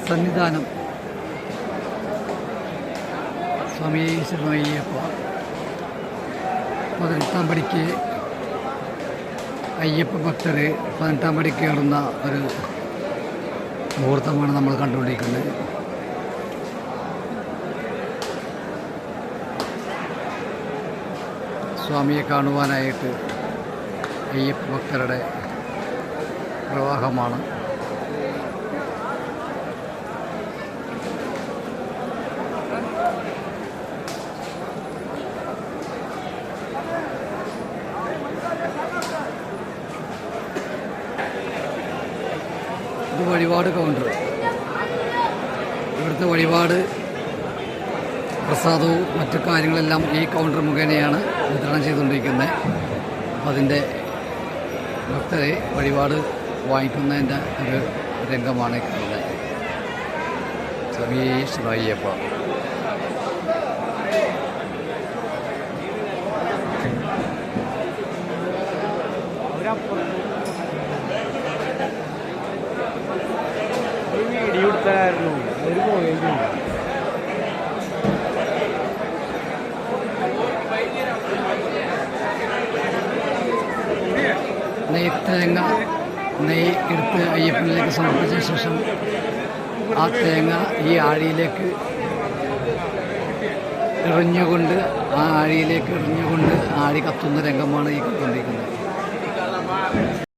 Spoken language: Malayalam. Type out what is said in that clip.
സന്നിധാനം സ്വാമി ശരണയ്യപ്പ 18-ാം പടിക്ക് അയ്യപ്പ ഭക്തർ 18-ാം പടി കയറുന്ന ഒരു മുഹൂർത്തമാണ് നമ്മൾ കണ്ടുകൊണ്ടിരിക്കുന്നത്. സ്വാമിയെ കാണുവാനായിട്ട് അയ്യപ്പ ഭക്തരുടെ പ്രവാഹമാണ്. ഇത് വഴിപാട് കൗണ്ടർ. ഇവിടുത്തെ വഴിപാട് പ്രസാദവും മറ്റു കാര്യങ്ങളെല്ലാം ഈ കൗണ്ടർ മുഖേനയാണ് വിതരണം ചെയ്തുകൊണ്ടിരിക്കുന്നത്. അപ്പം അതിൻ്റെ ഭക്തരെ വഴിപാട് വാങ്ങിക്കുന്നതിൻ്റെ ഒരു രംഗമാണ് കാണുന്നത്. സ്വാമി ശരണയ്യപ്പ. വീഡിയോ എടുത്തായിരുന്നു ഒരു പോയിന്റ്. തേങ്ങ നെയ്യ് എടുത്ത് അയ്യപ്പനിലേക്ക് സമർപ്പിച്ച ശേഷം ആ തേങ്ങ ഈ ആഴിയിലേക്ക് എറിഞ്ഞുകൊണ്ട് ആഴി കത്തുന്ന രംഗമാണ് ഈ കണ്ടുകൊണ്ടിരിക്കുന്നത്.